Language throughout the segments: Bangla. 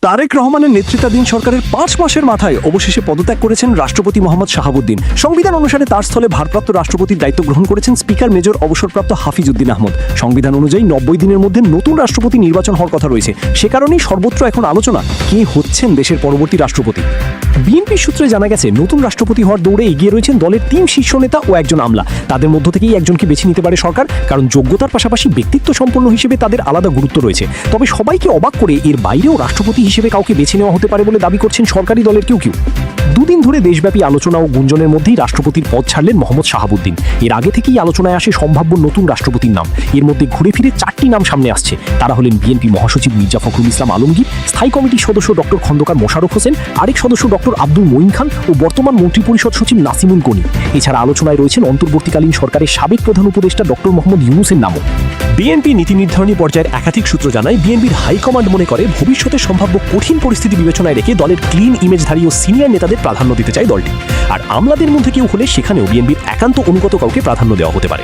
তারেক রহমানের নেতৃত্বাধীন সরকারের 5 মাসের মাথায় অবশেষে পদত্যাগ করেছেন রাষ্ট্রপতি মোহাম্মদ শাহাবুদ্দিন। সংবিধান অনুসারে তার স্থলে ভারপ্রাপ্ত রাষ্ট্রপতির দায়িত্ব গ্রহণ করেছেন স্পিকার মেজর অবসরপ্রাপ্ত হাফিজউদ্দিন আহমদ। সংবিধান অনুযায়ী 90 দিনের মধ্যে নতুন রাষ্ট্রপতি নির্বাচন হওয়ার কথা রয়েছে। সে কারণেই সর্বত্র এখন আলোচনা কে হচ্ছেন দেশের পরবর্তী রাষ্ট্রপতি। বিএনপি সূত্রে জানা গেছে নতুন রাষ্ট্রপতি হওয়ার দৌড়ে এগিয়ে রয়েছেন দলের 3 শীর্ষ নেতা ও একজন আমলা। তাদের মধ্য থেকেই একজনকে বেছে নিতে পারে সরকার, কারণ যোগ্যতার পাশাপাশি ব্যক্তিত্ব সম্পন্ন হিসেবে তাদের আলাদা গুরুত্ব রয়েছে। তবে সবাইকে অবাক করে এর বাইরেও রাষ্ট্রপতি হিসেবে কাউকে বেছে নেওয়া হতে পারে বলে দাবি করছেন সরকারি দলের কেউ। দুদিন ধরে দেশব্যাপী আলোচনা ও গুঞ্জনের মধ্যেই রাষ্ট্রপতির পদ ছাড়লেন মোহাম্মদ শাহাবুদ্দিন। এর আগে থেকেই আলোচনায় আসে সম্ভাব্য নতুন রাষ্ট্রপতির নাম। এর মধ্যে ঘুরে ফিরে 4টি নাম সামনে আসছে। তারা হলেন বিএনপি মহাসচিব মির্জা ফখরুল ইসলাম আলমগীর, স্থায়ী কমিটির সদস্য ডক্টর খন্দকার মোশাররফ হোসেন, আরেক সদস্য ডক্টর আব্দুল মঈন খান ও বর্তমান মন্ত্রিপরিষদ সচিব নাসিমুল গনি। এছাড়া আলোচনায় রয়েছেন অন্তর্বর্তীকালীন সরকারের সাবেক প্রধান উপদেষ্টা ডক্টর মোহাম্মদ ইউনূসের নামও। বিএনপি নীতি নির্ধারণী পর্যায়ের একাধিক সূত্র জানায় বিএনপির হাইকমান্ড মনে করে ভবিষ্যতে সম্ভাব্য কঠিন পরিস্থিতি বিবেচনায় রেখে দলের ক্লিন ইমেজধারী ও সিনিয়র নেতাদের প্রাধান্য দিতে চায় দলটি। আর আমলাদের মধ্যে কেউ হলে সেখানেও বিএনপির একান্ত অনুগত কাউকে প্রাধান্য দেওয়া হতে পারে।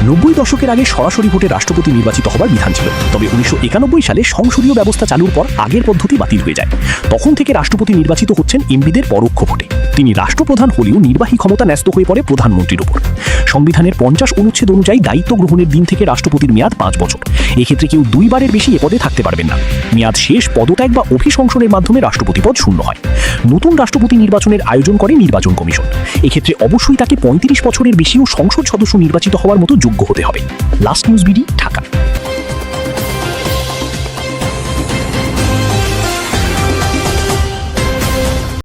90 দশকের আগে সরাসরি ভোটে রাষ্ট্রপতি নির্বাচিত হবার বিধান ছিল। তবে 1991 সালে সংসদীয় ব্যবস্থা চালুর পর আগের পদ্ধতি বাতিল হয়ে যায়। তখন থেকে রাষ্ট্রপতি নির্বাচিত হচ্ছেন এমপিদের পরোক্ষ ভোটে। তিনি রাষ্ট্রপ্রধান হলেও নির্বাহী ক্ষমতা ন্যস্ত হয়ে পড়ে প্রধানমন্ত্রীর উপর। সংবিধানের 50 অনুচ্ছেদ অনুযায়ী দায়িত্ব গ্রহণের দিন থেকে রাষ্ট্রপতির মেয়াদ 5 বছর। এক্ষেত্রে কেউ 2 বারের বেশি এ পদে থাকতে পারবেন না। মেয়াদ শেষ পদত্যাগ বা অভিশংসনের মাধ্যমে রাষ্ট্রপতি পদ শূন্য হয়। নতুন রাষ্ট্রপতি নির্বাচনের আয়োজন করে নির্বাচন কমিশন। এক্ষেত্রে অবশ্যই তাকে 35 বছরের বেশি ও সংসদ সদস্য নির্বাচিত হওয়ার মতো যোগ্য হতে হবে। Last news BD, Dhaka.